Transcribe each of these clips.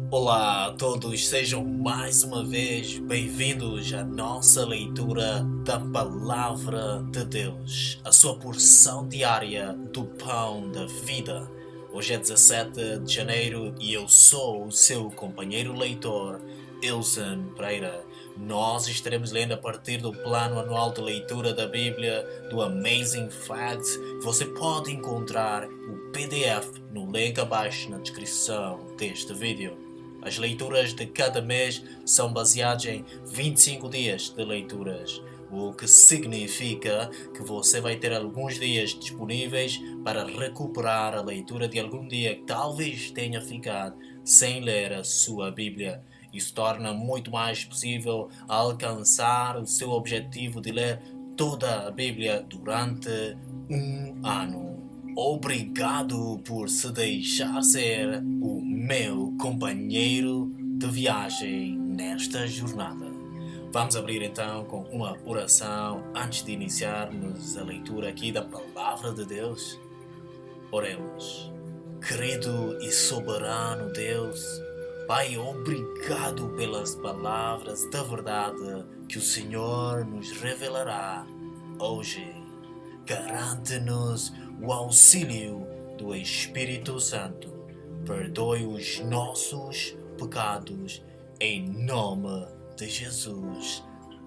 Olá a todos, sejam mais uma vez bem-vindos à nossa leitura da Palavra de Deus, a sua porção diária do Pão da Vida. Hoje é 17 de janeiro e eu sou o seu companheiro leitor, Ilson Pereira. Nós estaremos lendo a partir do plano anual de leitura da Bíblia do Amazing Facts. Você pode encontrar o PDF no link abaixo na descrição deste vídeo. As leituras de cada mês são baseadas em 25 dias de leituras, o que significa que você vai ter alguns dias disponíveis para recuperar a leitura de algum dia que talvez tenha ficado sem ler a sua Bíblia. Isso torna muito mais possível alcançar o seu objetivo de ler toda a Bíblia durante um ano. Obrigado por se deixar ser o meu companheiro de viagem nesta jornada. Vamos abrir então com uma oração antes de iniciarmos a leitura aqui da Palavra de Deus. Oremos. Querido e soberano Deus, Pai, obrigado pelas palavras da verdade que o Senhor nos revelará hoje. Garante-nos o auxílio do Espírito Santo. Perdoe os nossos pecados em nome de Jesus.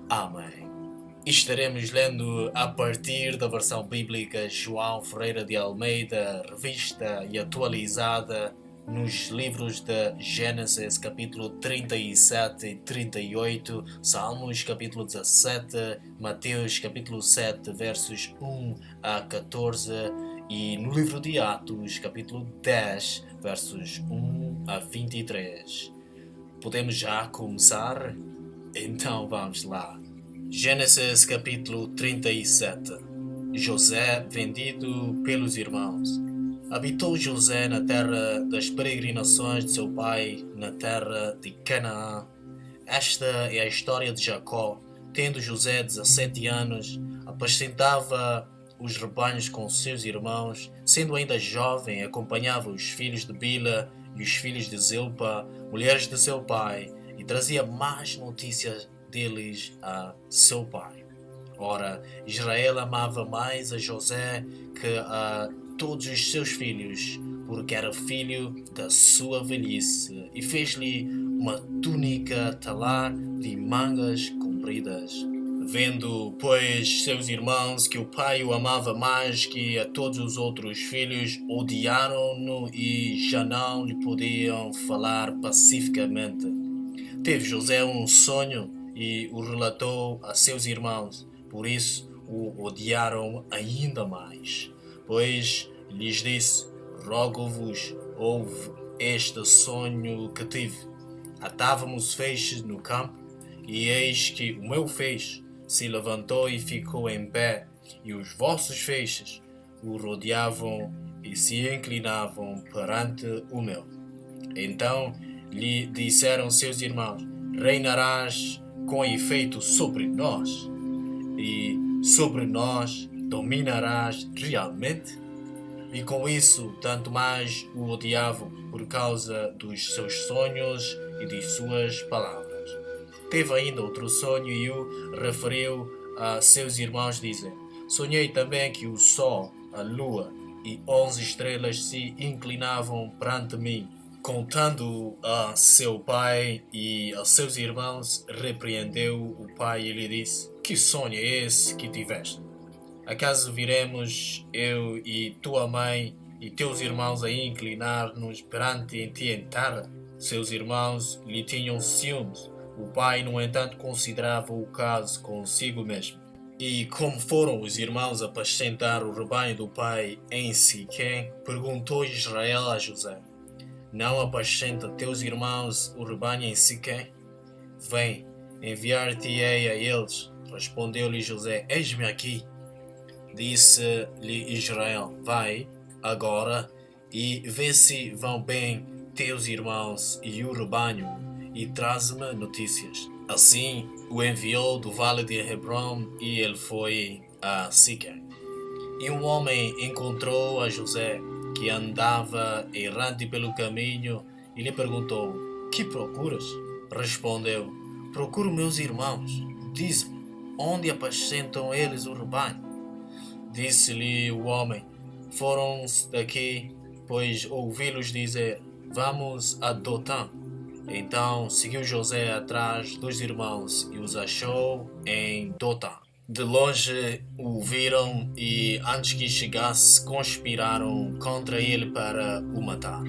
Amém. Estaremos lendo a partir da versão bíblica João Ferreira de Almeida, revista e atualizada, nos livros de Gênesis capítulo 37 e 38, Salmos capítulo 17, Mateus capítulo 7 versos 1 a 14 e no livro de Atos capítulo 10 versos 1 a 23. Podemos já começar? Então vamos lá. Gênesis capítulo 37. José vendido pelos irmãos. Habitou José na terra das peregrinações de seu pai, na terra de Canaã. Esta é a história de Jacó. Tendo José 17 anos, apacentava os rebanhos com seus irmãos. Sendo ainda jovem, acompanhava os filhos de Bila e os filhos de Zilpa, mulheres de seu pai, e trazia más notícias deles a seu pai. Ora, Israel amava mais a José que a todos os seus filhos, porque era filho da sua velhice, e fez-lhe uma túnica talar de mangas compridas. Vendo, pois, seus irmãos que o pai o amava mais que a todos os outros filhos, odiaram-no e já não lhe podiam falar pacificamente. Teve José um sonho e o relatou a seus irmãos, por isso o odiaram ainda mais. Pois lhes disse: rogo-vos, ouve este sonho que tive. Atávamos feixes no campo, e eis que o meu feixe se levantou e ficou em pé, e os vossos feixes o rodeavam e se inclinavam perante o meu. Então lhe disseram seus irmãos: reinarás com efeito sobre nós, e sobre nós dominarás realmente? E com isso, tanto mais o odiavam por causa dos seus sonhos e de suas palavras. Teve ainda outro sonho e o referiu a seus irmãos, dizendo: sonhei também que o sol, a lua e 11 estrelas se inclinavam perante mim. Contando a seu pai e a seus irmãos, repreendeu o pai e lhe disse: que sonho é esse que tiveste? Acaso viremos eu e tua mãe e teus irmãos a inclinar-nos perante ti em terra? Seus irmãos lhe tinham ciúmes. O pai, no entanto, considerava o caso consigo mesmo. E como foram os irmãos apacentar o rebanho do pai em Siquém, perguntou Israel a José: não apacenta teus irmãos o rebanho em Siquém? Vem, enviar-te-ei a eles. Respondeu-lhe José: eis-me aqui. Disse-lhe Israel: vai agora e vê se vão bem teus irmãos e o rebanho, e traz-me notícias. Assim o enviou do vale de Hebron, e ele foi a Siquém. E um homem encontrou a José, que andava errante pelo caminho, e lhe perguntou: Que procuras? Respondeu: Procuro meus irmãos. Diz-me, onde apacentam eles o rebanho? Disse-lhe o homem: Foram-se daqui, pois ouvi-los dizer: Vamos a Dotã. Então seguiu José atrás dos irmãos e os achou em Dotã. De longe o viram e, antes que chegasse, conspiraram contra ele para o matar.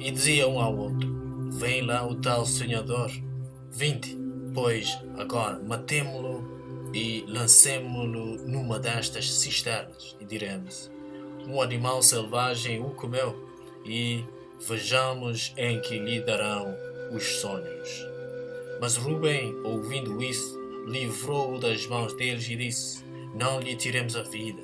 E diziam um ao outro: Vem lá o tal sonhador. Vinde, pois, agora matemo-lo e lancemo-lo numa destas cisternas. E diremos: Um animal selvagem o comeu, e vejamos em que lhe darão os sonhos. Mas Rubem, ouvindo isso, livrou-o das mãos deles e disse: Não lhe tiremos a vida.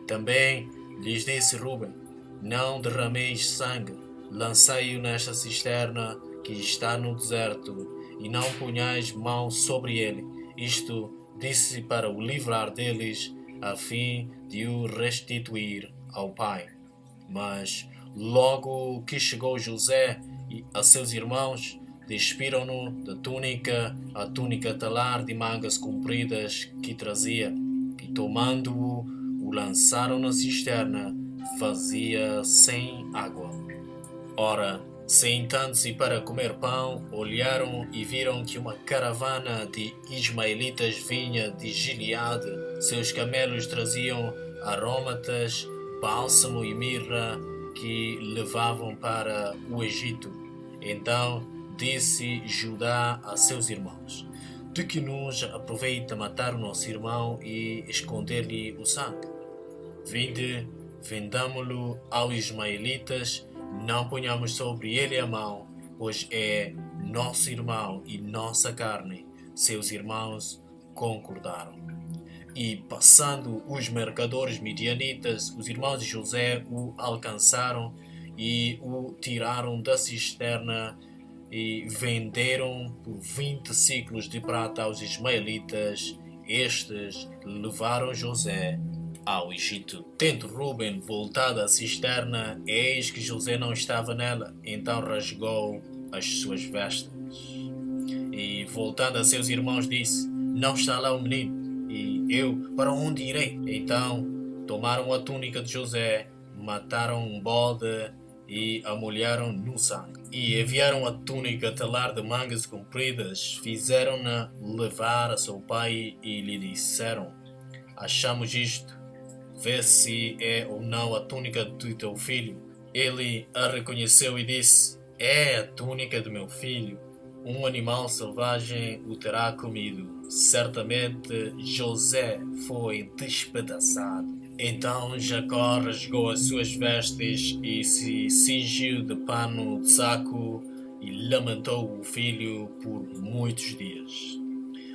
Também lhes disse Rubem: Não derrameis sangue, lançai-o nesta cisterna que está no deserto, e não ponhais mão sobre ele. Isto disse para o livrar deles, a fim de o restituir ao pai. Mas logo que chegou José e a seus irmãos, despiram-no da túnica, a túnica talar de mangas compridas que trazia, e tomando-o, o lançaram na cisterna, vazia, sem água. Ora, sentando-se para comer pão, olharam e viram que uma caravana de ismaelitas vinha de Gileade. Seus camelos traziam aromatas, bálsamo e mirra que levavam para o Egito. Então disse Judá a seus irmãos: De que nos aproveita matar o nosso irmão e esconder-lhe o sangue? Vinde, vendamo-lo aos ismaelitas, não ponhamos sobre ele a mão, pois é nosso irmão e nossa carne. Seus irmãos concordaram. E passando os mercadores midianitas, os irmãos de José o alcançaram e o tiraram da cisterna e venderam por 20 ciclos de prata aos ismaelitas. Estes levaram José ao Egito. Tendo Rubem voltado à cisterna, eis que José não estava nela. Então rasgou as suas vestes. E voltando a seus irmãos disse: Não está lá o menino. E eu, para onde irei? Então tomaram a túnica de José, mataram um bode e a molharam no sangue. E enviaram a túnica talar de mangas compridas, fizeram-na levar a seu pai e lhe disseram: Achamos isto, vê se é ou não a túnica do teu filho. Ele a reconheceu e disse: É a túnica do meu filho. Um animal selvagem o terá comido. Certamente José foi despedaçado. Então Jacó rasgou as suas vestes e se cingiu de pano de saco e lamentou o filho por muitos dias.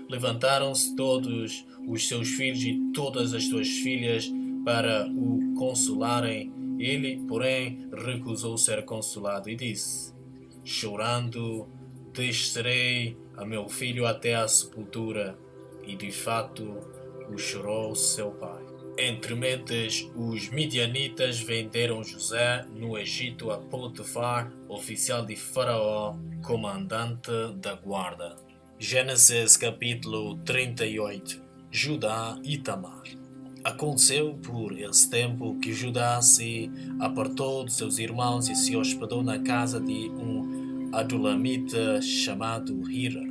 Levantaram-se todos os seus filhos e todas as suas filhas para o consolarem. Ele, porém, recusou ser consolado e disse: Chorando, descerei a meu filho até à sepultura. E de fato o chorou seu pai. Entrementes, os midianitas venderam José no Egito a Potifar, oficial de Faraó, comandante da guarda. Gênesis capítulo 38. Judá e Tamar. Aconteceu por esse tempo que Judá se apartou de seus irmãos e se hospedou na casa de um adulamita chamado Hira.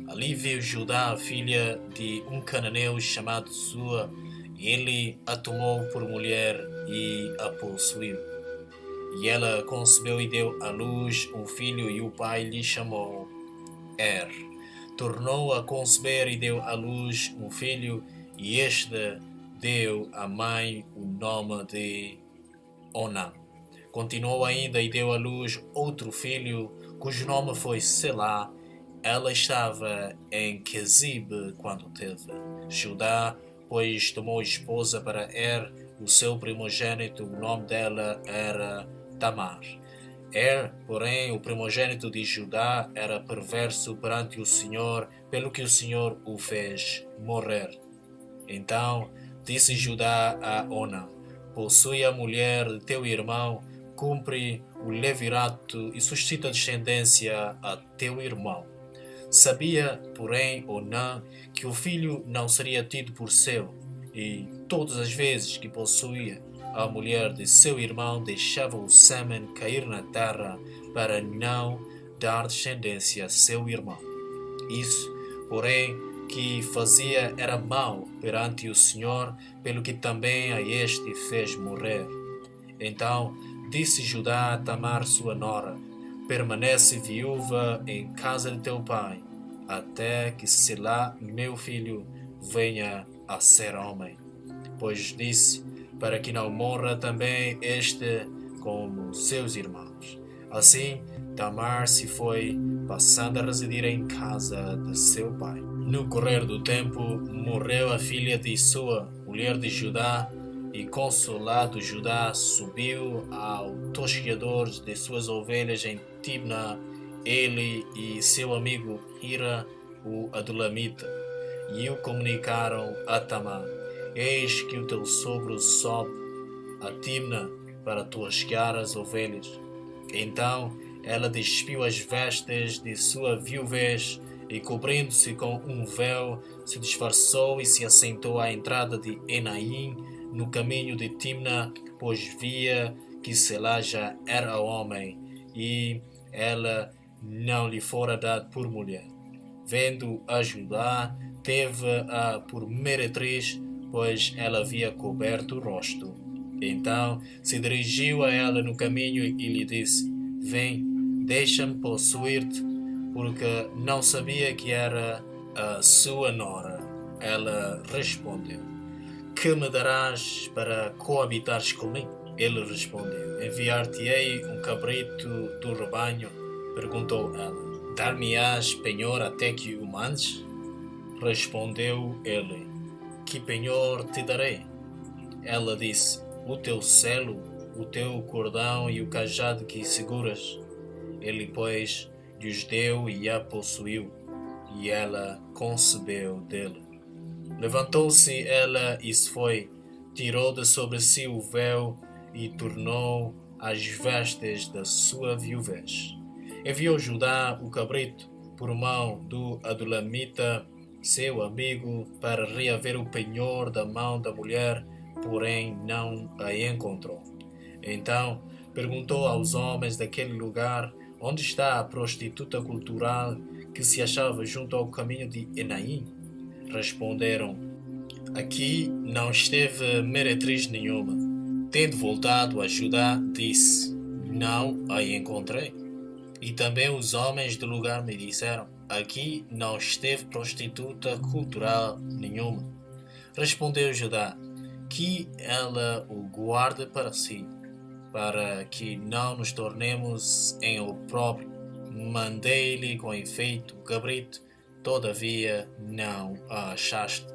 Ali viu Judá a filha de um cananeu chamado Sua. Ele a tomou por mulher e a possuiu. E ela concebeu e deu à luz um filho, e o pai lhe chamou Tornou a conceber e deu à luz um filho, e este deu à mãe o nome de Onã. Continuou ainda e deu à luz outro filho, cujo nome foi Selá. Ela estava em Quezib quando teve. Judá, pois, tomou esposa para o seu primogênito. O nome dela era Tamar. Porém, o primogênito de Judá, era perverso perante o Senhor, pelo que o Senhor o fez morrer. Então disse Judá a Onã: Possui a mulher de teu irmão, cumpre o levirato e suscita descendência a teu irmão. Sabia, porém, ou não, que o filho não seria tido por seu, e todas as vezes que possuía, a mulher de seu irmão deixava o sêmen cair na terra para não dar descendência a seu irmão. Isso, porém, que fazia era mau perante o Senhor, pelo que também a este fez morrer. Então disse Judá a Tamar sua nora: permanece viúva em casa de teu pai, até que Selá, meu filho, venha a ser homem. Pois disse, para que não morra também este como seus irmãos. Assim, Tamar se foi, passando a residir em casa de seu pai. No correr do tempo, morreu a filha de sua, mulher de Judá, e consolado Judá subiu ao tosqueador de suas ovelhas em Tibna, ele e seu amigo Hira, o Adulamita, e o comunicaram a Tamar: eis que o teu sogro sobe a Timna para tosquear as ovelhas. Então ela despiu as vestes de sua viuvez e, cobrindo-se com um véu, se disfarçou e se assentou à entrada de Enaim, no caminho de Timna, pois via que Selá já era homem e ela não lhe fora dado por mulher. Vendo a Judá, teve-a por meretriz, pois ela havia coberto o rosto. Então se dirigiu a ela no caminho e lhe disse: vem, deixa-me possuir-te, porque não sabia que era a sua nora. Ela respondeu: que me darás para coabitares comigo? Ele respondeu: enviar-te-ei um cabrito do rebanho. Perguntou ela: dar-me-ás penhor até que o mandes? Respondeu ele: que penhor te darei? Ela disse: o teu selo, o teu cordão e o cajado que seguras. Ele, pois, lhes deu e a possuiu, e ela concebeu dele. Levantou-se ela e se foi, tirou de sobre si o véu e tornou as vestes da sua viuvez. Enviou Judá o cabrito por mão do Adulamita, seu amigo, para reaver o penhor da mão da mulher, porém não a encontrou. Então perguntou aos homens daquele lugar: onde está a prostituta cultural que se achava junto ao caminho de Enaim? Responderam: aqui não esteve meretriz nenhuma. Tendo voltado a Judá, disse: não a encontrei. E também os homens do lugar me disseram: aqui não esteve prostituta cultural nenhuma. Respondeu Judá: que ela o guarde para si, para que não nos tornemos em opróbrio. Mandei-lhe com efeito o cabrito, todavia não a achaste.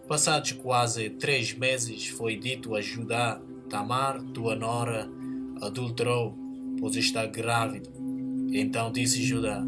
Passados quase 3 meses, foi dito a Judá: Tamar, tua nora, adulterou, pois está grávida. Então disse Judá: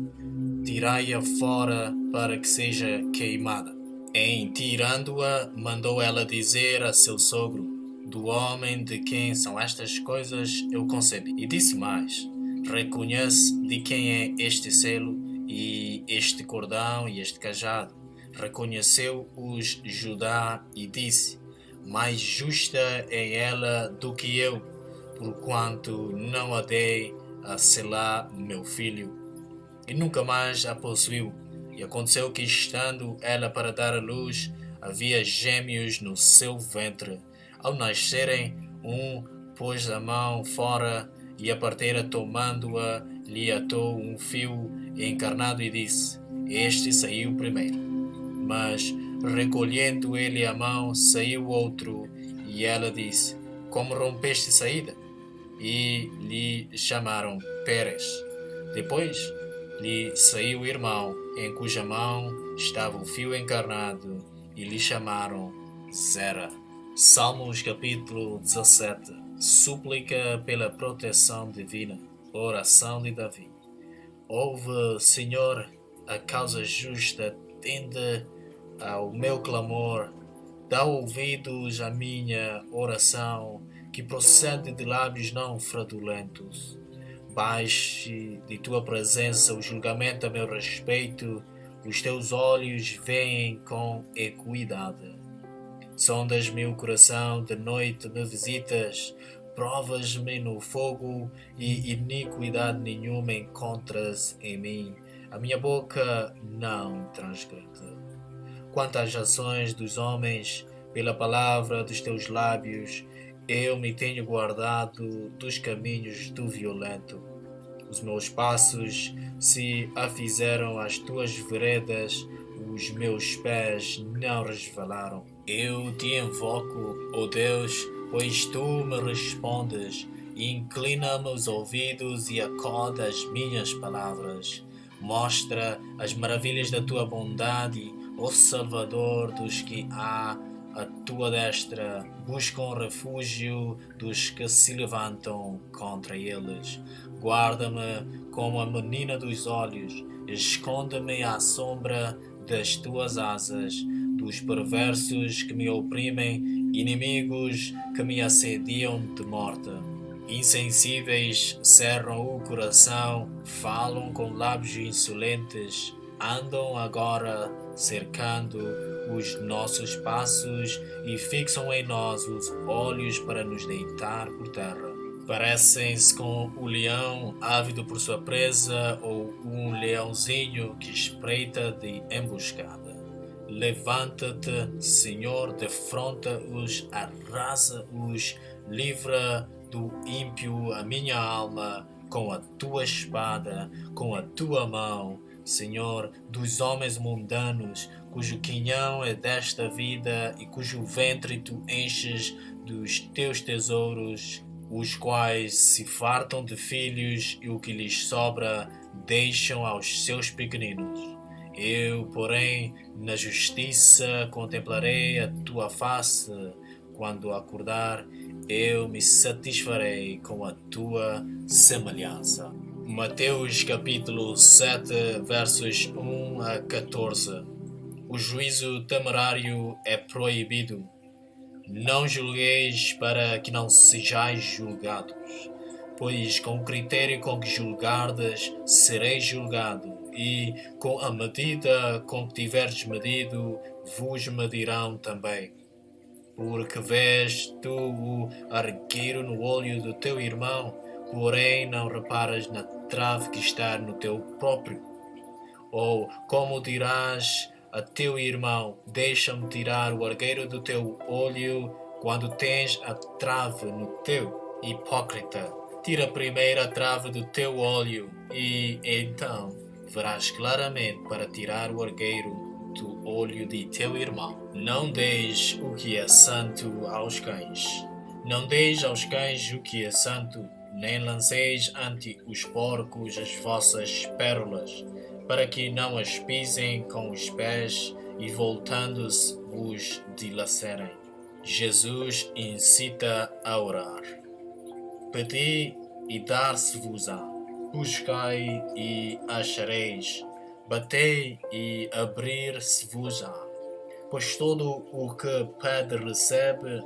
tirai-a fora para que seja queimada. Em tirando-a, mandou ela dizer a seu sogro: do homem de quem são estas coisas eu concebi. E disse mais: reconhece de quem é este selo e este cordão e este cajado. Reconheceu-os Judá e disse: mais justa é ela do que eu, porquanto não a dei a Selá, meu filho. E nunca mais a possuiu. E aconteceu que, estando ela para dar à luz, havia gêmeos no seu ventre. Ao nascerem, um pôs a mão fora, e a parteira, tomando-a, lhe atou um fio encarnado e disse: este saiu primeiro. Mas, recolhendo ele a mão, saiu outro, e ela disse: como rompeste saída? E lhe chamaram Pérez. Depois lhe saiu o irmão, em cuja mão estava o fio encarnado, e lhe chamaram Zera. Salmos capítulo 17. Súplica pela proteção divina. Oração de Davi. Ouve, Senhor, a causa justa, atende ao meu clamor, dá ouvidos à minha oração, que procede de lábios não fraudulentos. Baixe de tua presença o julgamento a meu respeito, os teus olhos veem com equidade. Sondas-me o coração, de noite me visitas, provas-me no fogo e iniquidade nenhuma encontras em mim. A minha boca não transgride. Quanto às ações dos homens, pela palavra dos teus lábios, eu me tenho guardado dos caminhos do violento. Os meus passos se afizeram às tuas veredas, os meus pés não resvalaram. Eu te invoco, ó Deus, pois tu me respondes. Inclina-me os ouvidos e acorda as minhas palavras. Mostra as maravilhas da tua bondade, ó Salvador dos que há à tua destra, buscam refúgio dos que se levantam contra eles. Guarda-me como a menina dos olhos, esconde-me à sombra das tuas asas, dos perversos que me oprimem, inimigos que me assediam de morte. Insensíveis cerram o coração, falam com lábios insolentes, andam agora cercando os nossos passos e fixam em nós os olhos para nos deitar por terra. Parecem-se com o leão ávido por sua presa ou um leãozinho que espreita de emboscada. Levanta-te, Senhor, defronta-os, arrasa-os, livra do ímpio a minha alma com a tua espada, com a tua mão, Senhor, dos homens mundanos, cujo quinhão é desta vida e cujo ventre tu enches dos teus tesouros, os quais se fartam de filhos e o que lhes sobra deixam aos seus pequeninos. Eu, porém, na justiça contemplarei a tua face. Quando acordar, eu me satisfarei com a tua semelhança. Mateus capítulo 7, versos 1 a 14. O juízo temerário é proibido. Não julgueis para que não sejais julgados, pois com o critério com que julgardes, sereis julgado, e com a medida com que tiverdes medido, vos medirão também. Porque vês tu o argueiro no olho do teu irmão, porém não reparas na trave que está no teu próprio? Ou como dirás a teu irmão, deixa-me tirar o argueiro do teu olho, quando tens a trave no teu? Hipócrita, tira primeiro a trave do teu olho, e então verás claramente para tirar o argueiro do olho de teu irmão. Não deis o que é santo aos cães. Não deis aos cães o que é santo, nem lanceis ante os porcos as vossas pérolas, para que não as pisem com os pés e voltando-se vos dilacerem. Jesus incita a orar. Pedi e dar-se-vos-á. Buscai e achareis. Batei e abrir-se-vos-á. Pois todo o que pede recebe,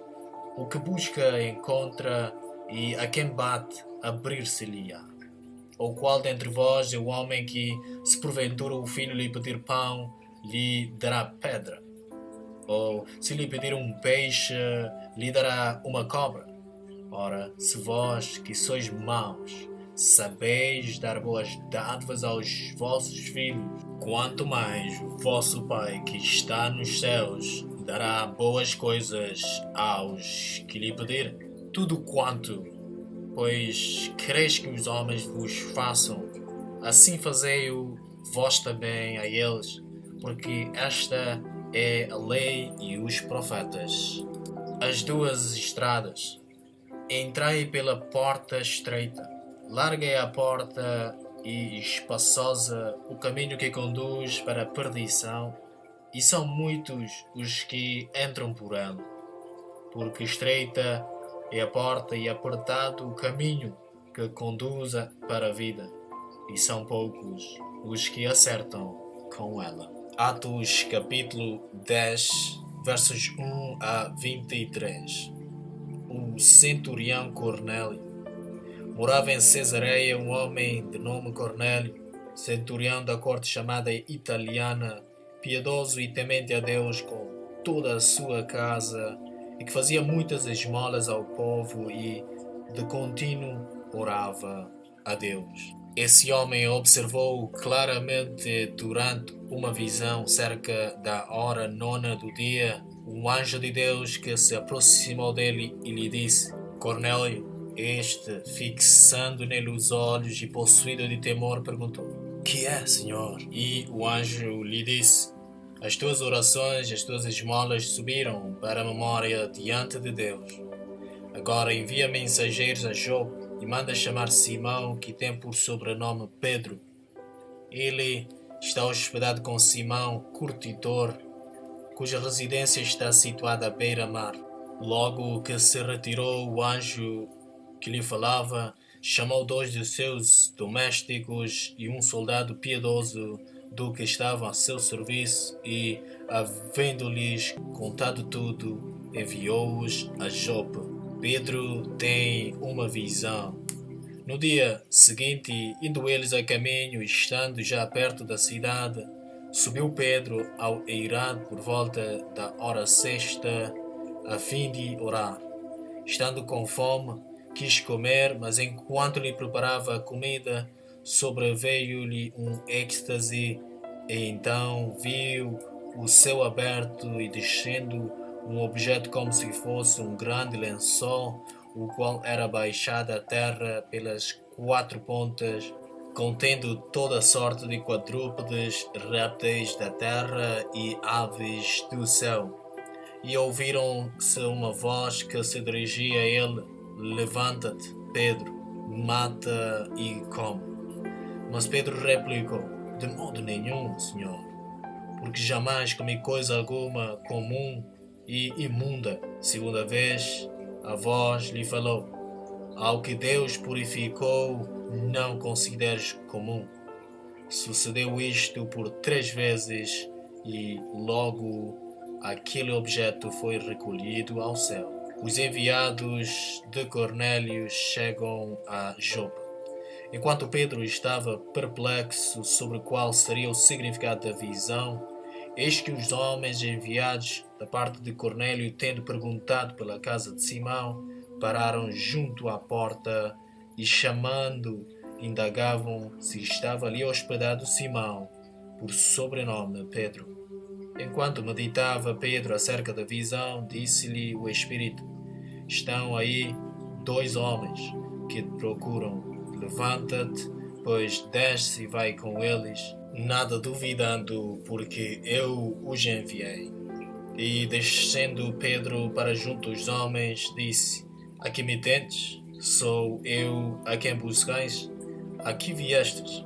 o que busca encontra, e a quem bate abrir-se-lhe-á. Ou qual dentre vós é o homem que, se porventura o filho lhe pedir pão, lhe dará pedra? Ou, se lhe pedir um peixe, lhe dará uma cobra? Ora, se vós, que sois maus, sabeis dar boas dádivas aos vossos filhos, quanto mais o vosso Pai que está nos céus dará boas coisas aos que lhe pedirem. Tudo quanto, pois, quereis que os homens vos façam, assim fazei-o vós também a eles, porque esta é a lei e os profetas. As duas estradas. Entrai pela porta estreita, larga é a porta e espaçosa o caminho que conduz para a perdição, e são muitos os que entram por ela. Porque estreita é a porta e apertado o caminho que conduz para a vida, e são poucos os que acertam com ela. Atos capítulo 10, versos 1 a 23. O o centurião Cornélio. Morava em Cesareia um homem de nome Cornélio, centurião da corte chamada italiana, piedoso e temente a Deus com toda a sua casa, e que fazia muitas esmolas ao povo e, de contínuo, orava a Deus. Esse homem observou claramente durante uma visão cerca da hora nona do dia um anjo de Deus que se aproximou dele e lhe disse: Cornélio. Este, fixando nele os olhos e possuído de temor, perguntou: Que é, Senhor? E o anjo lhe disse: As tuas orações e as tuas esmolas subiram para a memória diante de Deus. Agora envia mensageiros a Jope e manda chamar Simão, que tem por sobrenome Pedro. Ele está hospedado com Simão, curtidor, cuja residência está situada à beira-mar. Logo que se retirou, o anjo que lhe falava chamou 2 de seus domésticos e um soldado piedoso do que estava a seu serviço e, havendo-lhes contado tudo, enviou-os a Jope. Pedro tem uma visão. No dia seguinte, indo eles a caminho e estando já perto da cidade, subiu Pedro ao eirado por volta da hora sexta, a fim de orar. Estando com fome, quis comer, mas enquanto lhe preparava a comida, sobreveio-lhe um êxtase, e então viu o céu aberto e descendo um objeto como se fosse um grande lençol, o qual era baixado à terra pelas 4 pontas, contendo toda sorte de quadrúpedes, répteis da terra e aves do céu. E ouviram-se uma voz que se dirigia a ele: Levanta-te, Pedro, mata e come. Mas Pedro replicou: De modo nenhum, Senhor, porque jamais comi coisa alguma comum e imunda. Segunda vez, a voz lhe falou: Ao que Deus purificou, não consideres comum. Sucedeu isto por 3 vezes e logo aquele objeto foi recolhido ao céu. Os enviados de Cornélio chegam a Jope. Enquanto Pedro estava perplexo sobre qual seria o significado da visão, eis que os homens enviados da parte de Cornélio, tendo perguntado pela casa de Simão, pararam junto à porta e, chamando, indagavam se estava ali hospedado Simão, por sobrenome Pedro. Enquanto meditava Pedro acerca da visão, disse-lhe o Espírito: Estão aí 2 homens que te procuram. Levanta-te, pois desce e vai com eles, nada duvidando, porque eu os enviei. E descendo Pedro para junto dos homens, disse: A que me tendes? Sou eu a quem buscais? A que viestes?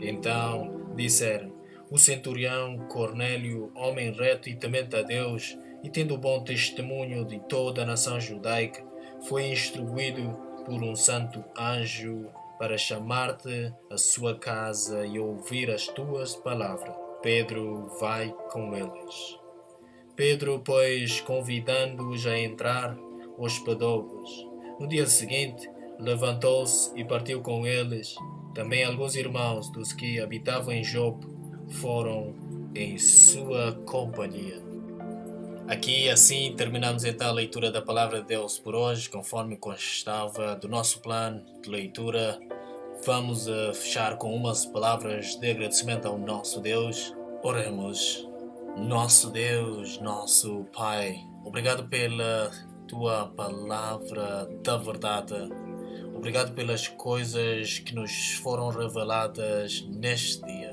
Então disseram: O centurião Cornélio, homem reto e temente a Deus, e tendo bom testemunho de toda a nação judaica, foi instruído por um santo anjo para chamar-te à sua casa e ouvir as tuas palavras. Pedro vai com eles. Pedro, pois, convidando-os a entrar, hospedou-os. No dia seguinte, levantou-se e partiu com eles. Também alguns irmãos dos que habitavam em Jope foram em sua companhia. Aqui, assim, terminamos então a leitura da Palavra de Deus por hoje, conforme constava do nosso plano de leitura. Vamos fechar com umas palavras de agradecimento ao nosso Deus. Oremos. Nosso Deus, nosso Pai, obrigado pela Tua Palavra da verdade. Obrigado pelas coisas que nos foram reveladas neste dia.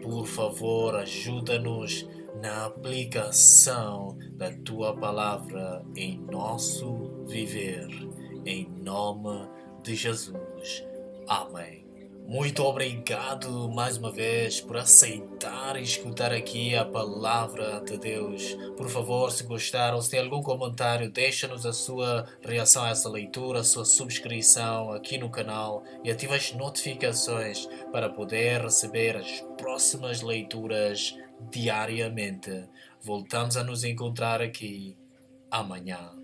Por favor, ajuda-nos na aplicação da Tua Palavra em nosso viver. Em nome de Jesus. Amém. Muito obrigado mais uma vez por aceitar e escutar aqui a Palavra de Deus. Por favor, se gostaram, se tem algum comentário, deixa-nos a sua reação a essa leitura, a sua subscrição aqui no canal e ative as notificações para poder receber as próximas leituras diariamente. Voltamos a nos encontrar aqui amanhã.